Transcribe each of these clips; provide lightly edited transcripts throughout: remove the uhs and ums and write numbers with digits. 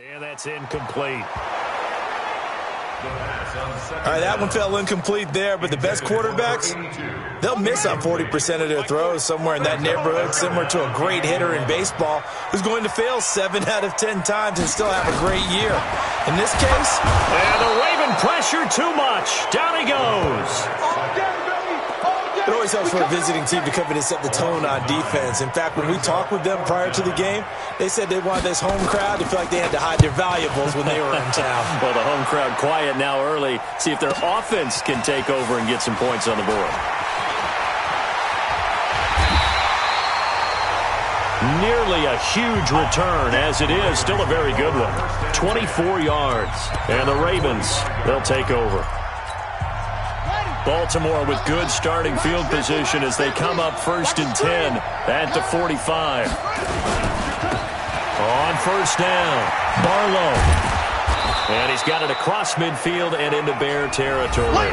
And that's incomplete. All right, that one fell incomplete there, but the best quarterbacks, they'll miss on 40% of their throws, somewhere in that neighborhood, similar to a great hitter in baseball who's going to fail 7 out of 10 times and still have a great year. In this case, and the Raven pressure too much. Down he goes. It always helps for a visiting team to come in and set the tone on defense. In fact, when we talked with them prior to the game, they said they wanted this home crowd to feel like they had to hide their valuables when they were in town. Well, the home crowd quiet now early. See if their offense can take over and get some points on the board. Nearly a huge return, as it is. Still a very good one. 24 yards. And the Ravens, they'll take over. Baltimore with good starting field position as they come up 1st and 10 at the 45. On 1st down, Barlow. And he's got it across midfield and into Bear territory.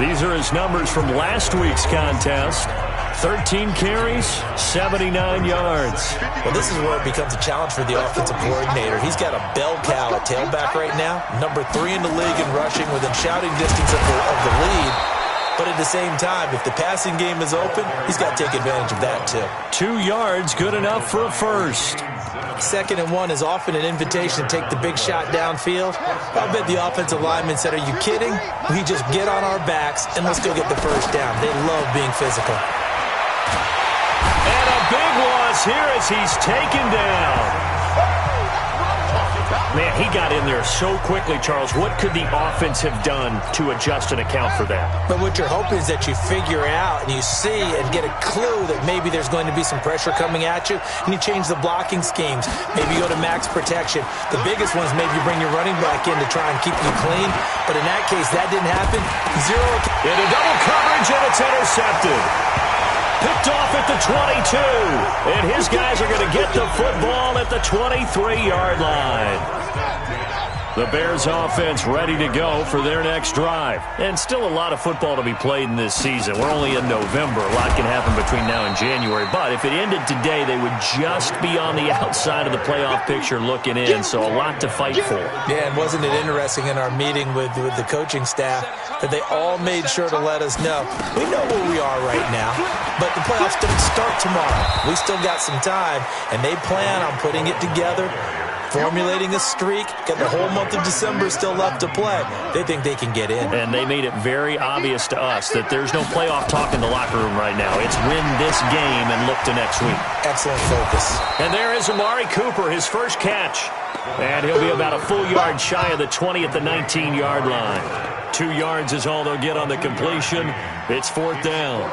These are his numbers from last week's contest. 13 carries, 79 yards. Well, this is where it becomes a challenge for the offensive coordinator. He's got a bell cow at tailback right now, number 3 in the league in rushing within shouting distance of the lead. But at the same time, if the passing game is open, he's got to take advantage of that too. 2 yards, good enough for a first. 2nd and 1 is often an invitation to take the big shot downfield. I bet the offensive lineman said, "Are you kidding? We just get on our backs and let's go get the first down." They love being physical. And a big loss here as he's taken down. Man, he got in there so quickly, Charles. What could the offense have done to adjust and account for that? But what you're hoping is that you figure out and you see and get a clue that maybe there's going to be some pressure coming at you, and you change the blocking schemes. Maybe you go to max protection. The biggest one is maybe you bring your running back in to try and keep you clean. But in that case, that didn't happen. 0. Into double coverage, and it's intercepted. Picked off at the 22. And his guys are going to get the football at the 23-yard line. The Bears offense ready to go for their next drive. And still a lot of football to be played in this season. We're only in November. A lot can happen between now and January. But if it ended today, they would just be on the outside of the playoff picture looking in. So a lot to fight for. Yeah, and wasn't it interesting in our meeting with the coaching staff that they all made sure to let us know, we know where we are right now, but the playoffs don't start tomorrow. We still got some time, and they plan on putting it together, formulating a streak, got the whole month of December still left to play. They think they can get in. And they made it very obvious to us that there's no playoff talk in the locker room right now. It's win this game and look to next week. Excellent focus. And there is Amari Cooper, his first catch. And he'll be about a full yard shy of the 20 at the 19-yard line. 2 yards is all they'll get on the completion. It's 4th down.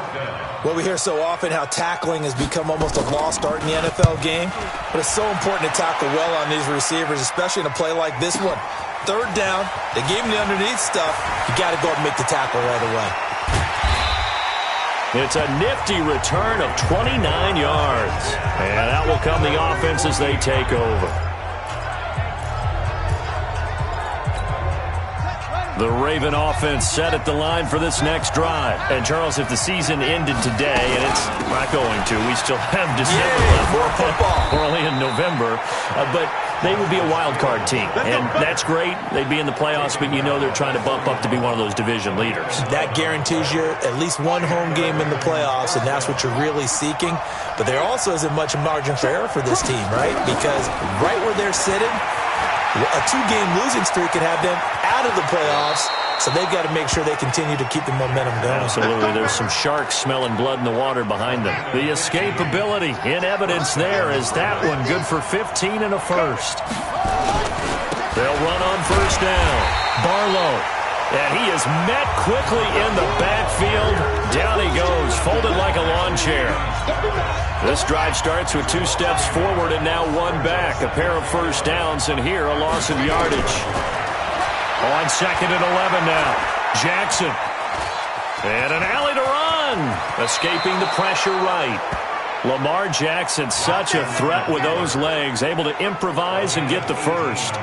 Well, we hear so often how tackling has become almost a lost art in the NFL game, but it's so important to tackle well on these receivers, especially in a play like this one. 3rd down, they gave him the underneath stuff. You got to go and make the tackle right away. It's a nifty return of 29 yards. And that will come the offense as they take over. The Raven offense set at the line for this next drive. And, Charles, if the season ended today, and it's not going to, we still have December left. More football. We're only in November. But they would be a wild card team. And that's great. They'd be in the playoffs, but you know they're trying to bump up to be one of those division leaders. That guarantees you at least one home game in the playoffs, and that's what you're really seeking. But there also isn't much margin for error for this team, right? Because right where they're sitting, a 2-game losing streak could have them out of the playoffs, so they've got to make sure they continue to keep the momentum going. Absolutely. There's some sharks smelling blood in the water behind them. The escapability in evidence there is that one good for 15 and a first. They'll run on 1st down. Barlow. And he is met quickly in the backfield. Down he goes, folded like a lawn chair. This drive starts with 2 steps forward and now 1 back. A pair of first downs, and here a loss of yardage. On 2nd and 11 now. Jackson. And an alley to run. Escaping the pressure right. Lamar Jackson, such a threat with those legs. Able to improvise and get the first.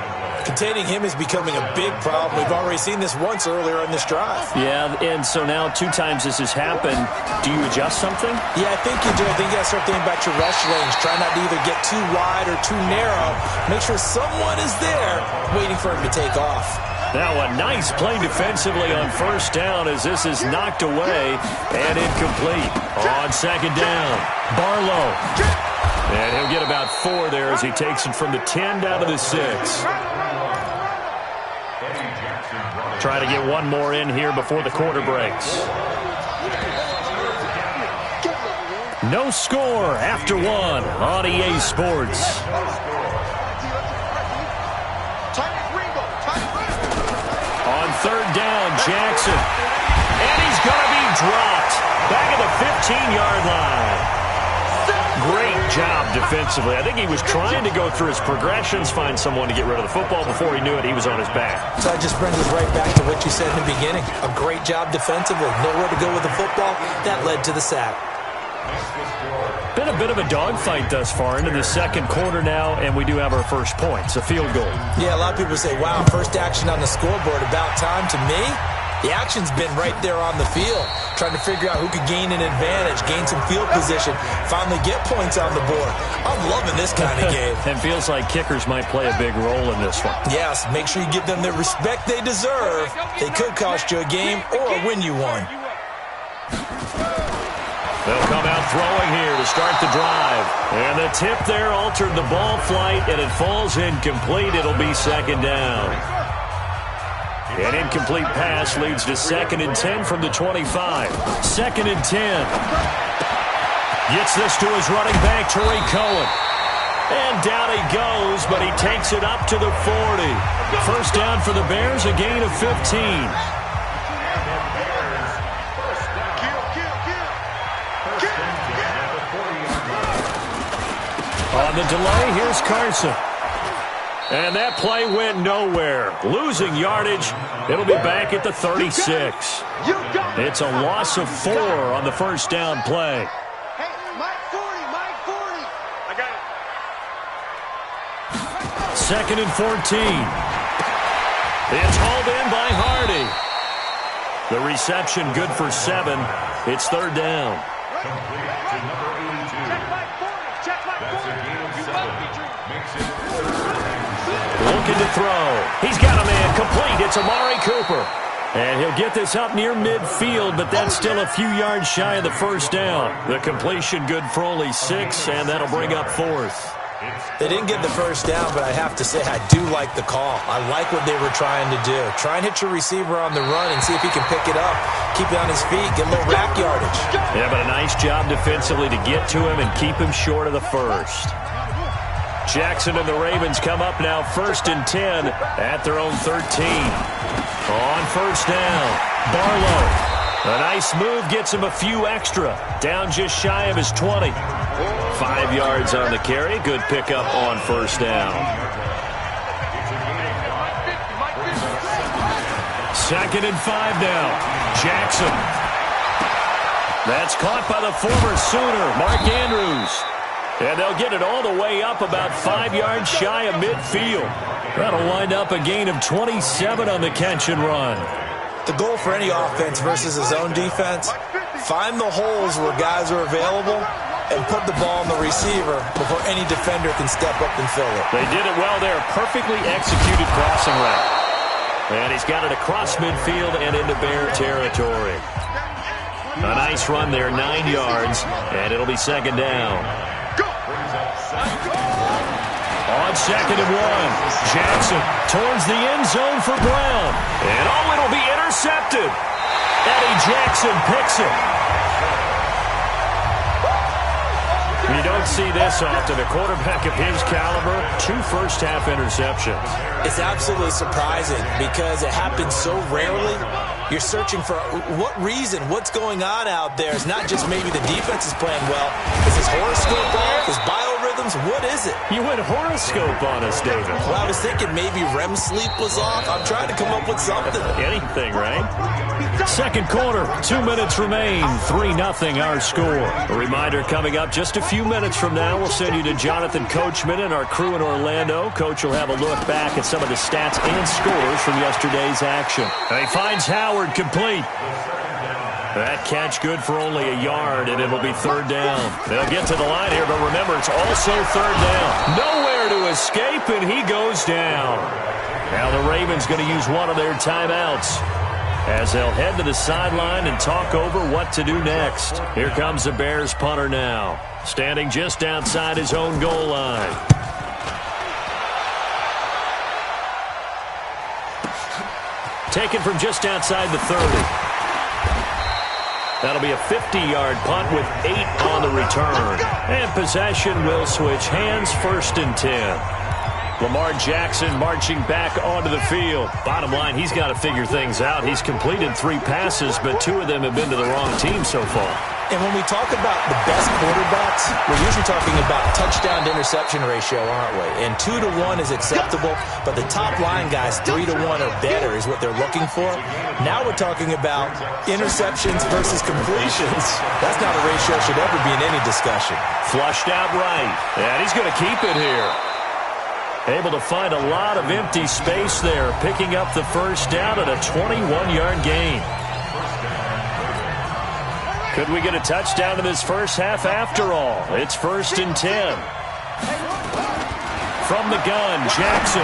Containing him is becoming a big problem. We've already seen this once earlier in this drive. Yeah, and so now 2 times this has happened. Do you adjust something? Yeah, I think you do. I think you got to start thinking about your rush lanes. Try not to either get too wide or too narrow. Make sure someone is there waiting for him to take off. Now a nice play defensively on first down as this is knocked away and incomplete. On second down, Barlow. And he'll get about 4 there as he takes it from the 10 down to the 6. Try to get one more in here before the quarter breaks. No score after 1 on EA Sports. On third down, Jackson. And he's going to be dropped. Back at the 15-yard line. Great job defensively. I think he was trying to go through his progressions, find someone to get rid of the football. Before he knew it, he was on his back. So that just brings us right back to what you said in the beginning. A great job defensively. Nowhere to go with the football. That led to the sack. Been a bit of a dogfight thus far into the second quarter now, and we do have our first points, a field goal. Yeah, a lot of people say, wow, first action on the scoreboard, about time. To me, the action's been right there on the field, trying to figure out who could gain an advantage, gain some field position, finally get points on the board. I'm loving this kind of game. It feels like kickers might play a big role in this one. Yes, make sure you give them the respect they deserve. They could cost you a game or win you one. They'll come out throwing here to start the drive. And the tip there altered the ball flight, and it falls incomplete. It'll be second down. An incomplete pass leads to 2nd and 10 from the 25. 2nd and 10. Gets this to his running back, Tariq Cohen. And down he goes, but he takes it up to the 40. First down for the Bears, a gain of 15. On the delay, here's Carson. And that play went nowhere. Losing yardage. It'll be back at the 36. It's a loss of 4 on the first down play. Hey, Mike 40, Mike 40. I got it. 2nd and 14. It's hauled in by Hardy. The reception good for 7. It's third down. Looking to throw. He's got a man complete. It's Amari Cooper. And he'll get this up near midfield, but that's still a few yards shy of the first down. The completion good for only 6, and that'll bring up 4th. They didn't get the first down, but I have to say I do like the call. I like what they were trying to do. Try and hit your receiver on the run and see if he can pick it up. Keep it on his feet, get a little rack yardage. Yeah, but a nice job defensively to get to him and keep him short of the first. Jackson and the Ravens come up now 1st and 10 at their own 13. On first down, Barlow. A nice move gets him a few extra. Down just shy of his 20. 5 yards on the carry. Good pickup on first down. 2nd and 5 now. Jackson. That's caught by the former Sooner, Mark Andrews. And they'll get it all the way up about 5 yards shy of midfield. That'll wind up a gain of 27 on the catch and run. The goal for any offense versus his own defense, find the holes where guys are available and put the ball on the receiver before any defender can step up and fill it. They did it well there. Perfectly executed crossing route. And he's got it across midfield and into Bear territory. A nice run there, 9 yards, and it'll be second down. On 2nd and 1, Jackson towards the end zone for Brown. And it'll be intercepted. Eddie Jackson picks it. You don't see this often. A quarterback of his caliber, 2 first-half interceptions. It's absolutely surprising because it happens so rarely. You're searching for what reason, what's going on out there. It's not just maybe the defense is playing well. Is his horoscope off? His biorhythms? What is it? You went horoscope on us, David. Well, I was thinking maybe REM sleep was off. I'm trying to come up with something. Anything, right? Second quarter, 2 minutes remain. 3-0 our score. A reminder coming up just a few minutes from now. We'll send you to Jonathan Coachman and our crew in Orlando. Coach will have a look back at some of the stats and scores from yesterday's action. He finds Howard complete. That catch good for only a yard, and it'll be third down. They'll get to the line here, but remember, it's also third down. Nowhere to escape, and he goes down. Now the Ravens going to use one of their timeouts as they'll head to the sideline and talk over what to do next. Here comes the Bears punter now, standing just outside his own goal line. Taken from just outside the 30. That'll be a 50-yard punt with 8 on the return. And possession will switch hands, 1st and 10. Lamar Jackson marching back onto the field. Bottom line, he's got to figure things out. He's completed 3 passes, but 2 of them have been to the wrong team so far. And when we talk about the best quarterbacks, we're usually talking about touchdown to interception ratio, aren't we? And 2 to 1 is acceptable, but the top line guys, 3 to 1 or better is what they're looking for. Now we're talking about interceptions versus completions. That's not a ratio that should ever be in any discussion. Flushed out right, and he's going to keep it here. Able to find a lot of empty space there, picking up the first down at a 21-yard gain. Could we get a touchdown in this first half after all? It's 1st and 10. From the gun, Jackson.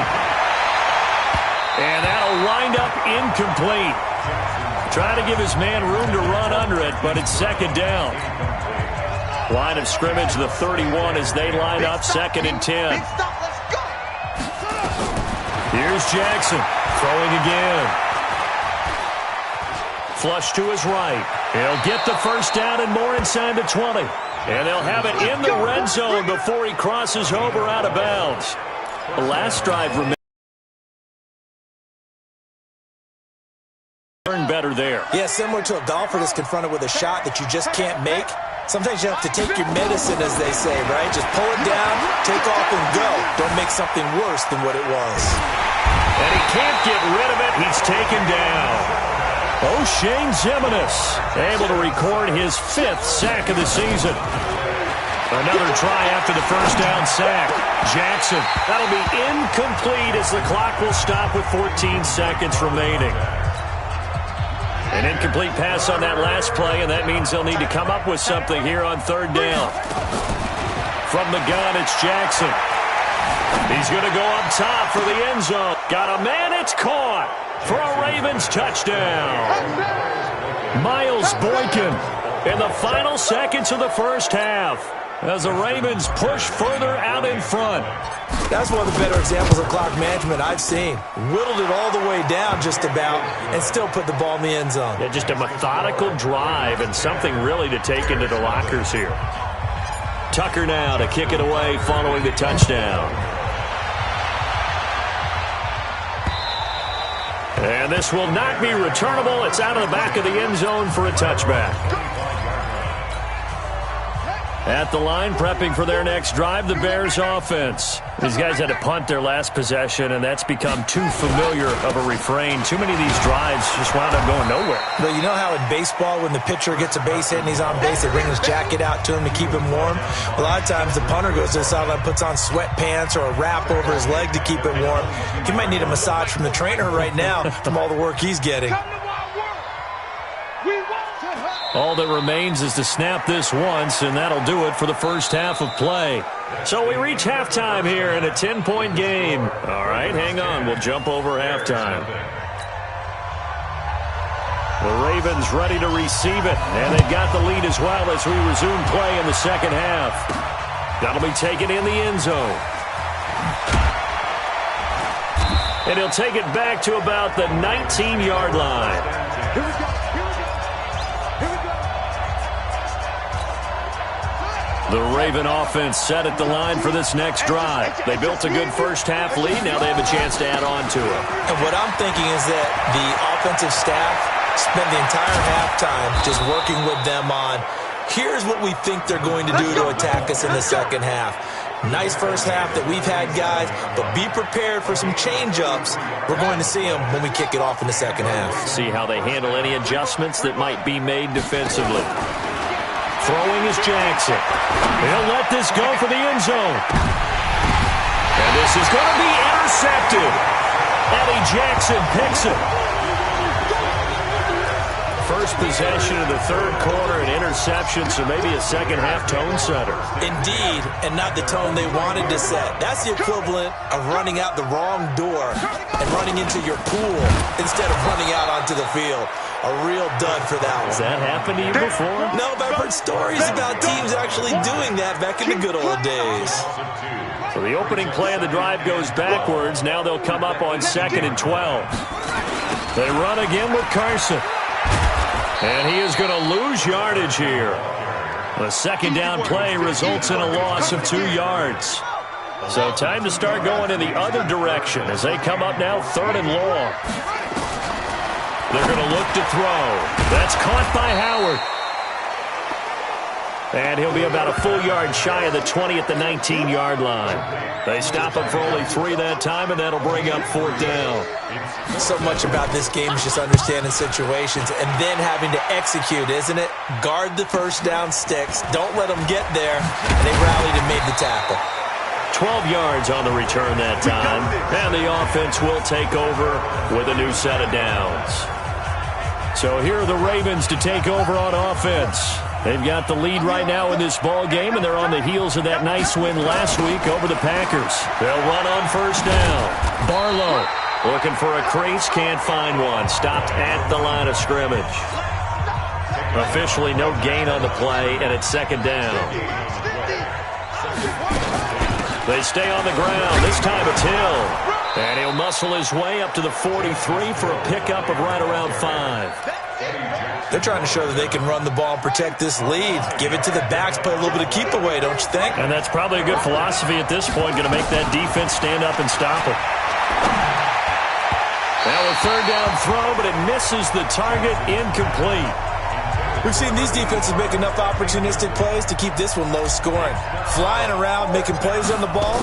And that'll wind up incomplete. Trying to give his man room to run under it, but it's 2nd down. Line of scrimmage, the 31 as they line up, 2nd and 10. Here's Jackson, throwing again. Flush to his right. He'll get the first down and more inside the 20. And they'll have it in the red zone before he crosses over out of bounds. The last drive remains better there. Yeah, similar to a golfer that's confronted with a shot that you just can't make. Sometimes you have to take your medicine, as they say, right? Just pull it down, take off, and go. Don't make something worse than what it was. And he can't get rid of it. He's taken down. O'Shane Zimenez able to record his 5th sack of the season. Another try after the first down sack. Jackson, that'll be incomplete as the clock will stop with 14 seconds remaining. An incomplete pass on that last play, and that means they'll need to come up with something here on 3rd down. From the gun, it's Jackson. He's going to go up top for the end zone. Got a man, it's caught for a Ravens touchdown. Miles Boykin in the final seconds of the first half as the Ravens push further out in front. That's one of the better examples of clock management I've seen. Whittled it all the way down just about and still put the ball in the end zone. Yeah, just a methodical drive and something really to take into the lockers here. Tucker now to kick it away following the touchdown. And this will not be returnable. It's out of the back of the end zone for a touchback. At the line, prepping for their next drive, the Bears offense. These guys had to punt their last possession, and that's become too familiar of a refrain. Too many of these drives just wound up going nowhere. But you know how in baseball, when the pitcher gets a base hit and he's on base, they bring his jacket out to him to keep him warm? A lot of times the punter goes to the sideline, puts on sweatpants or a wrap over his leg to keep it warm. He might need a massage from the trainer right now from all the work he's getting. All that remains is to snap this once, and that'll do it for the first half of play. So we reach halftime here in a 10-point game. All right, hang on. We'll jump over halftime. The Ravens ready to receive it, and they've got the lead as well as we resume play in the second half. That'll be taken in the end zone. And he'll take it back to about the 19-yard line. Here we go. The Raven offense set at the line for this next drive. They built a good first half lead. Now they have a chance to add on to it. And what I'm thinking is that the offensive staff spent the entire halftime just working with them on, here's what we think they're going to do to attack us in the second half. Nice first half that we've had, guys, but be prepared for some change-ups. We're going to see them when we kick it off in the second half. See how they handle any adjustments that might be made defensively. Throwing is Jackson. He'll let this go for the end zone. And this is going to be intercepted. Eddie Jackson picks it. First possession of the third quarter, an interception, so maybe a second-half tone setter. Indeed, and not the tone they wanted to set. That's the equivalent of running out the wrong door and running into your pool instead of running out onto the field. A real dud for that one. Has that happened to you before? No, but I've heard stories about teams actually doing that back in the good old days. So the opening play of the drive goes backwards. Now they'll come up on 2nd and 12. They run again with Carson. And he is going to lose yardage here. The second down play results in a loss of 2 yards. So time to start going in the other direction as they come up now 3rd and long. They're going to look to throw. That's caught by Howard. And he'll be about a full yard shy of the 20 at the 19-yard line. They stop him for only 3 that time, and that'll bring up 4th down. So much about this game is just understanding situations and then having to execute, isn't it? Guard the first down sticks. Don't let them get there. And they rallied and made the tackle. 12 yards on the return that time. And the offense will take over with a new set of downs. So here are the Ravens to take over on offense. They've got the lead right now in this ball game, and they're on the heels of that nice win last week over the Packers. They'll run on first down. Barlow looking for a crease, can't find one. Stopped at the line of scrimmage. Officially no gain on the play, and it's 2nd down. They stay on the ground. This time it's Hill. And he'll muscle his way up to the 43 for a pickup of right around 5. They're trying to show that they can run the ball and protect this lead. Give it to the backs, play a little bit of keep away, don't you think? And that's probably a good philosophy at this point, going to make that defense stand up and stop it. Now a 3rd down throw, but it misses the target, incomplete. We've seen these defenses make enough opportunistic plays to keep this one low scoring. Flying around, making plays on the ball,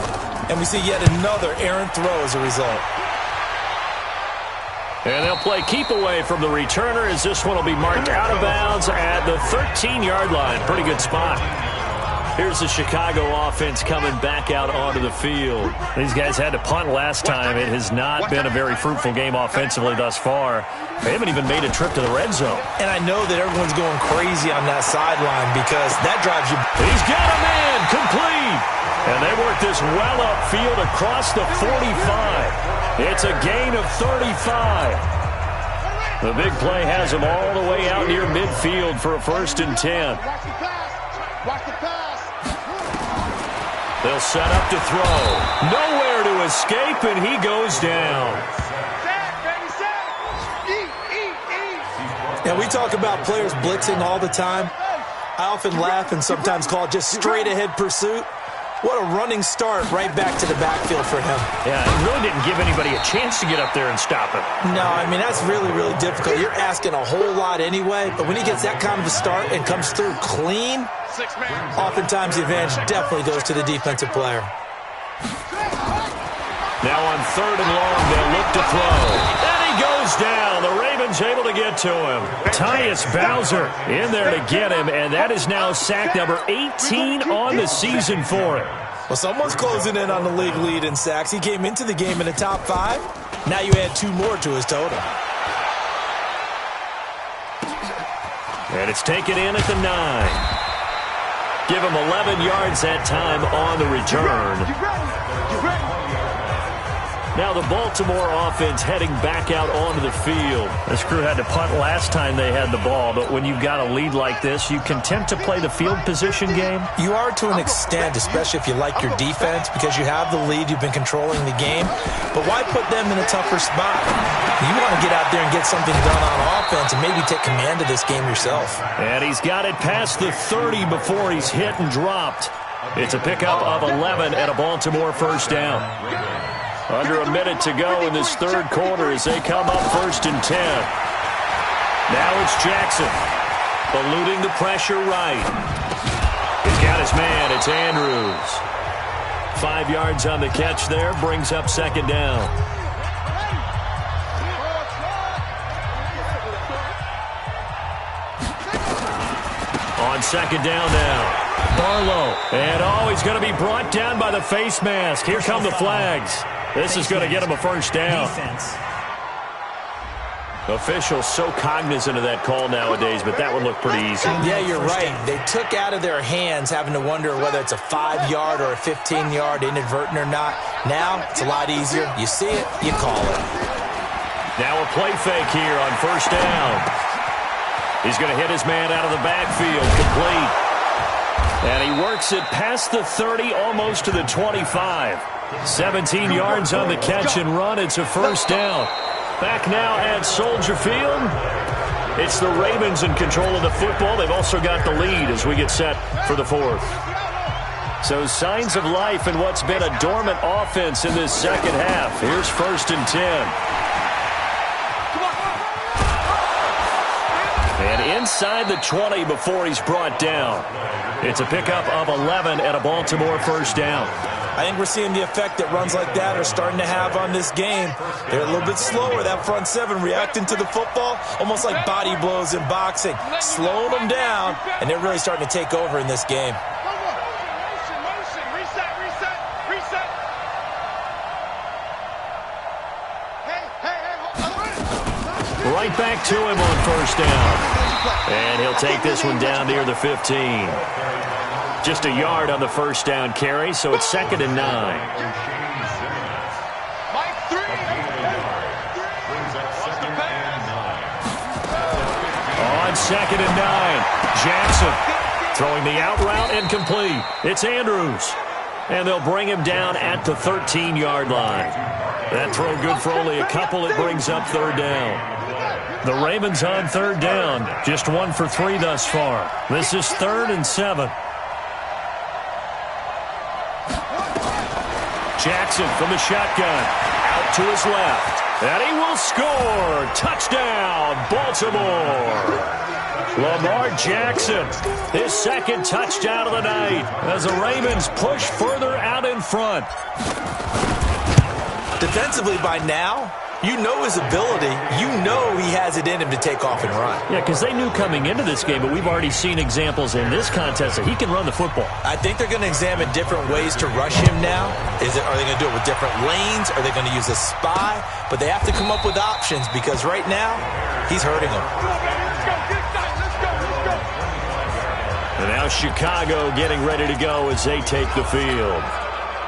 and we see yet another errant throw as a result. And they'll play keep away from the returner as this one will be marked out of bounds at the 13-yard line. Pretty good spot. Here's the Chicago offense coming back out onto the field. These guys had to punt last time. It has not been a very fruitful game offensively thus far. They haven't even made a trip to the red zone. And I know that everyone's going crazy on that sideline because that drives you. He's got a man, complete. And they work this well upfield across the 45. It's a gain of 35. The big play has them all the way out near midfield for a 1st and 10. Watch the pass. They'll set up to throw. Nowhere to escape, and he goes down. Now, we talk about players blitzing all the time. I often laugh and sometimes call it just straight-ahead pursuit. What a running start right back to the backfield for him. Yeah, it really didn't give anybody a chance to get up there and stop him. No, I mean, that's really, really difficult. You're asking a whole lot anyway, but when he gets that kind of a start and comes through clean, oftentimes the advantage definitely goes to the defensive player. Now on 3rd and long, they'll look to throw. And he goes down. The Ravens able to get to him. Tyus Bowser in there to get him, and that is now sack number 18 on the season for him. Well, someone's closing in on the league lead in sacks. He came into the game in the top 5. Now you add 2 more to his total. And it's taken in at the 9. Give him 11 yards that time on the return. Now the Baltimore offense heading back out onto the field. This crew had to punt last time they had the ball, but when you've got a lead like this, you content to play the field position game? You are to an extent, especially if you like your defense, because you have the lead, you've been controlling the game. But why put them in a tougher spot? You want to get out there and get something done on offense and maybe take command of this game yourself. And he's got it past the 30 before he's hit and dropped. It's a pickup of 11 and a Baltimore 1st down. Under a minute to go in this 3rd quarter as they come up 1st and 10. Now it's Jackson. Eluding the pressure right. He's got his man. It's Andrews. 5 yards on the catch there, brings up second down. On second down now. Barlow. And, he's going to be brought down by the face mask. Here come the flags. This is going to get him a first down. Officials so cognizant of that call nowadays, but that would look pretty easy. Yeah, you're right. They took out of their hands having to wonder whether it's a 5-yard or a 15-yard, inadvertent or not. Now, it's a lot easier. You see it, you call it. Now a play fake here on first down. He's going to hit his man out of the backfield, complete. And he works it past the 30, almost to the 25. 17 yards on the catch and run. It's a first down. Back now at Soldier Field. It's the Ravens in control of the football. They've also got the lead as we get set for the fourth. So signs of life in what's been a dormant offense in this second half. Here's 1st and 10. And inside the 20 before he's brought down. It's a pickup of 11 and a Baltimore first down. I think we're seeing the effect that runs like that are starting to have on this game. They're a little bit slower, that front seven, reacting to the football, almost like body blows in boxing, slowing them down, and they're really starting to take over in this game. Motion, reset. Hey. Right back to him on first down. And he'll take this one down near the 15. Just a yard on the first down carry, so it's 2nd and 9. On 2nd and 9, Jackson throwing the out route incomplete. It's Andrews. And they'll bring him down at the 13-yard line. That throw good for only a couple. It brings up 3rd down. The Ravens on 3rd down. Just 1 for 3 thus far. This is 3rd and 7. Jackson from the shotgun. Out to his left. And he will score. Touchdown, Baltimore. Lamar Jackson, his 2nd touchdown of the night as the Ravens push further out in front. Defensively by now, you know his ability. You know he has it in him to take off and run. Yeah, because they knew coming into this game, but we've already seen examples in this contest that he can run the football. I think they're going to examine different ways to rush him now. Are they going to do it with different lanes? Are they going to use a spy? But they have to come up with options because right now, he's hurting them. And now Chicago getting ready to go as they take the field.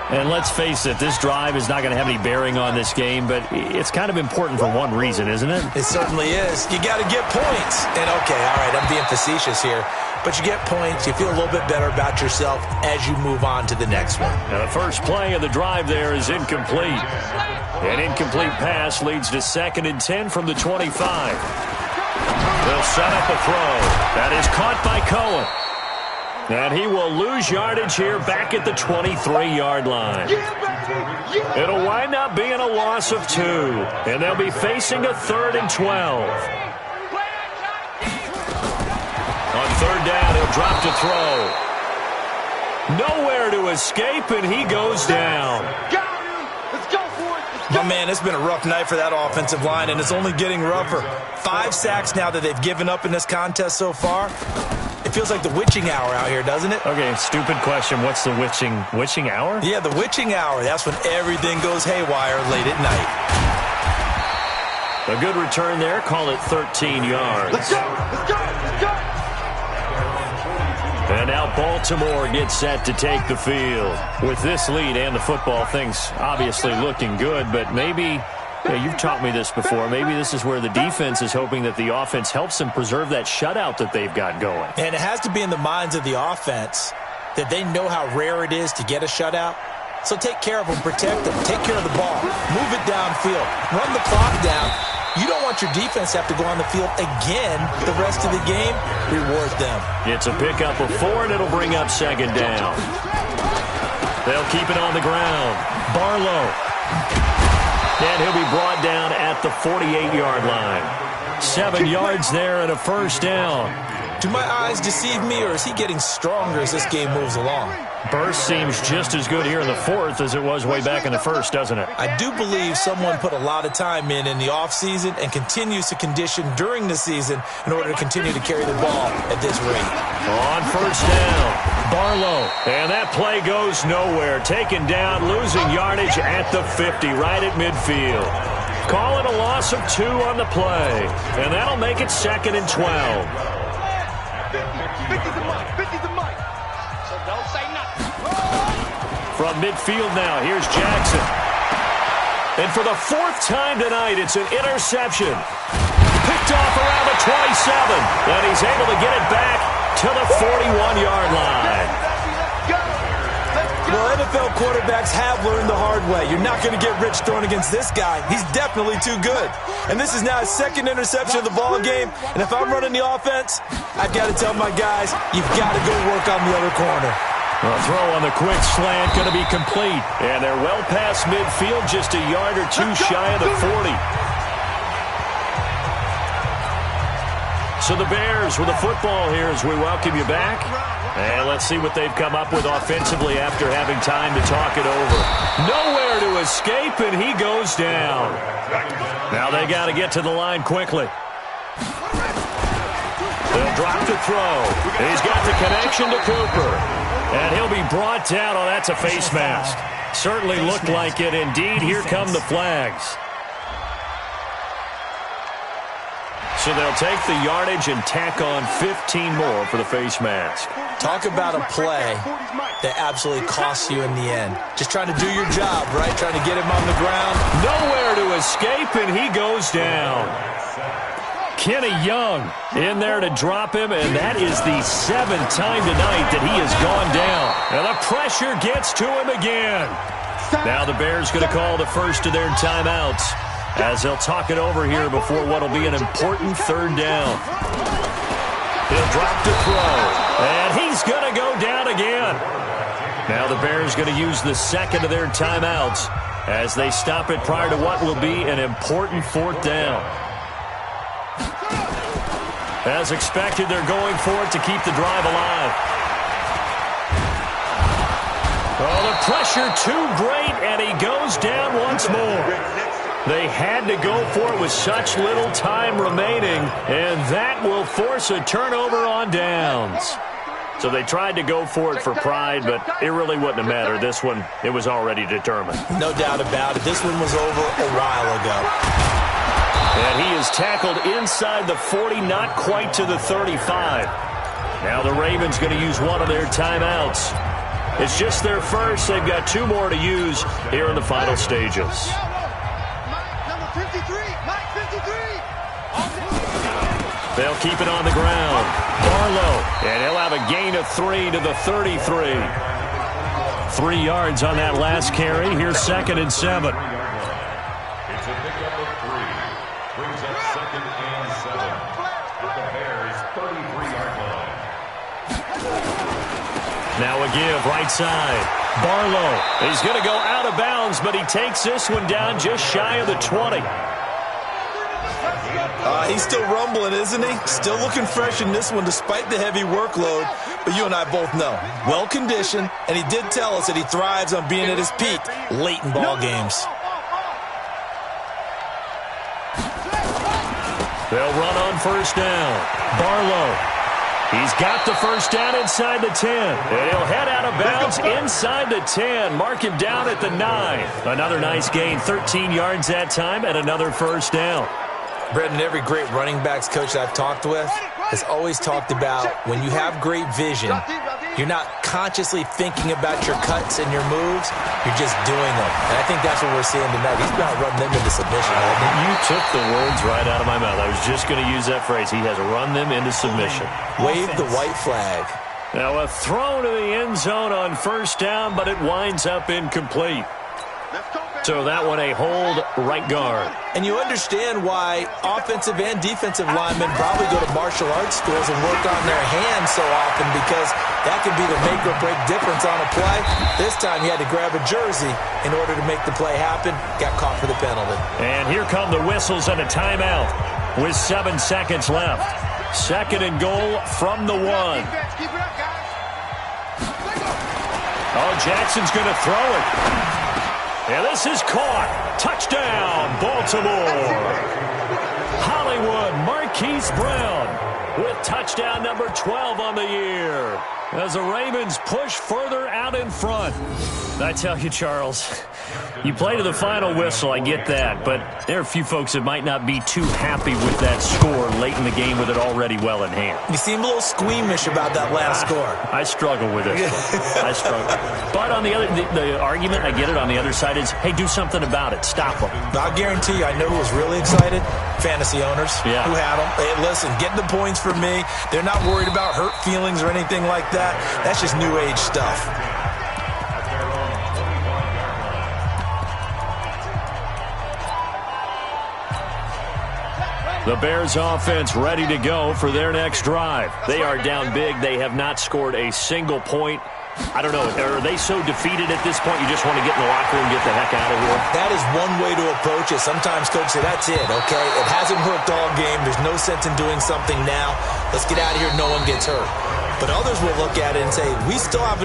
And let's face it, this drive is not going to have any bearing on this game, but it's kind of important for one reason, isn't it? It certainly is. You got to get points. And, okay, all right, I'm being facetious here. But you get points, you feel a little bit better about yourself as you move on to the next one. Now the first play of the drive there is incomplete. An incomplete pass leads to 2nd and 10 from the 25. They'll set up a throw. That is caught by Cohen. And he will lose yardage here back at the 23-yard line. It'll wind up being a loss of 2. And they'll be facing a 3rd and 12. On 3rd down, he'll drop to throw. Nowhere to escape, and he goes down. My man, it's been a rough night for that offensive line, and it's only getting rougher. 5 sacks now that they've given up in this contest so far. It feels like the witching hour out here, doesn't it? Okay, stupid question. What's the witching hour? Yeah, the witching hour. That's when everything goes haywire late at night. A good return there. Call it 13 yards. Let's go! And now Baltimore gets set to take the field. With this lead and the football, things obviously looking good, but maybe... Yeah, you've taught me this before. Maybe this is where the defense is hoping that the offense helps them preserve that shutout that they've got going. And it has to be in the minds of the offense that they know how rare it is to get a shutout. So take care of them, protect them, take care of the ball, move it downfield, run the clock down. You don't want your defense to have to go on the field again the rest of the game. Reward them. It's a pickup of 4, and it'll bring up 2nd down. They'll keep it on the ground. Barlow. And he'll be brought down at the 48-yard line. 7 yards there and a first down. Do my eyes deceive me, or is he getting stronger as this game moves along? Burst seems just as good here in the fourth as it was way back in the first, doesn't it? I do believe someone put a lot of time in the offseason and continues to condition during the season in order to continue to carry the ball at this rate. On first down, Barlow. And that play goes nowhere. Taken down, losing yardage at the 50, right at midfield. Call it a loss of 2 on the play. And that'll make it 2nd and 12. 50's the mic. 50's the mic. So don't say nothing. From midfield now, here's Jackson. And for the 4th time tonight, it's an interception. Picked off around the 27. And he's able to get it back to the 41-yard line. Well, NFL quarterbacks have learned the hard way. You're not going to get rich throwing against this guy. He's definitely too good. And this is now his 2nd interception of the ball game. And if I'm running the offense, I've got to tell my guys, you've got to go work on the other corner. A throw on the quick slant going to be complete. And they're well past midfield, just a yard or 2 shy of the 40. So the Bears with the football here as we welcome you back. And let's see what they've come up with offensively after having time to talk it over. Nowhere to escape, and he goes down. Now they got to get to the line quickly. They'll drop the throw. He's got the connection to Cooper. And he'll be brought down. Oh, that's a face mask. Certainly looked like it. Indeed, here come the flags. So they'll take the yardage and tack on 15 more for the face mask. Talk about a play that absolutely costs you in the end. Just trying to do your job, right? Trying to get him on the ground. Nowhere to escape, and he goes down. Kenny Young in there to drop him, and that is the 7th time tonight that he has gone down. And the pressure gets to him again. Now the Bears going to call the first of their timeouts as they'll talk it over here before what will be an important 3rd down. He'll drop to throw, and he's going to go down again. Now the Bears going to use the 2nd of their timeouts as they stop it prior to what will be an important 4th down. As expected, they're going for it to keep the drive alive. Oh, the pressure too great, and he goes down once more. They had to go for it with such little time remaining, and that will force a turnover on downs. So they tried to go for it for pride, but it really wouldn't have mattered. This one, it was already determined. No doubt about it. This one was over a while ago. And he is tackled inside the 40, not quite to the 35. Now the Ravens going to use one of their timeouts. It's just their first. They've got 2 more to use here in the final stages. They'll keep it on the ground. Barlow, and he'll have a gain of 3 to the 33. 3 yards on that last carry. Here's 2nd and 7. It's a pickup of 3. Brings up 2nd and 7 at the Bears' 33-yard line. Now a give right side. Barlow, he's going to go out of bounds, but he takes this one down just shy of the 20. He's still rumbling, isn't he? Still looking fresh in this one despite the heavy workload. But you and I both know, well-conditioned, and he did tell us that he thrives on being at his peak late in ball games. They'll run on first down. Barlow, he's got the first down inside the 10. And he'll head out of bounds inside the 10. Mark him down at the 9. Another nice gain, 13 yards that time, and another first down. Brendan, every great running backs coach I've talked with has always talked about when you have great vision, you're not consciously thinking about your cuts and your moves, you're just doing them. And I think that's what we're seeing tonight. He's about to run them into submission. You took the words right out of my mouth. I was just going to use that phrase. He has run them into submission. Wave the white flag. Now a throw to the end zone on first down, but it winds up incomplete. So that one a hold right guard. And you understand why offensive and defensive linemen probably go to martial arts schools and work on their hands so often, because that can be the make or break difference on a play. This time he had to grab a jersey in order to make the play happen. Got caught for the penalty. And here come the whistles and a timeout with 7 seconds left. 2nd and goal from the 1. Keep it up, guys. Oh, Jackson's going to throw it. And this is caught. Touchdown, Baltimore. Hollywood Marquise Brown with touchdown number 12 on the year as the Ravens push further out in front. I tell you, Charles, you play to the final whistle, I get that, but there are a few folks that might not be too happy with that score late in the game with it already well in hand. You seem a little squeamish about that last score. I struggle with it. I struggle. But on the other, the argument, I get it, on the other side is, hey, do something about it. Stop them. I'll guarantee you, I know who was really excited. Fantasy owners who had them. Hey, listen, get the points for me. They're not worried about hurt feelings or anything like that. That's just new age stuff. The Bears offense ready to go for their next drive. They are down big. They have not scored a single point. I don't know. Are they so defeated at this point you just want to get in the locker room and get the heck out of here? That is one way to approach it. Sometimes coaches say, that's it, okay? It hasn't worked all game. There's no sense in doing something now. Let's get out of here. No one gets hurt. But others will look at it and say, we still have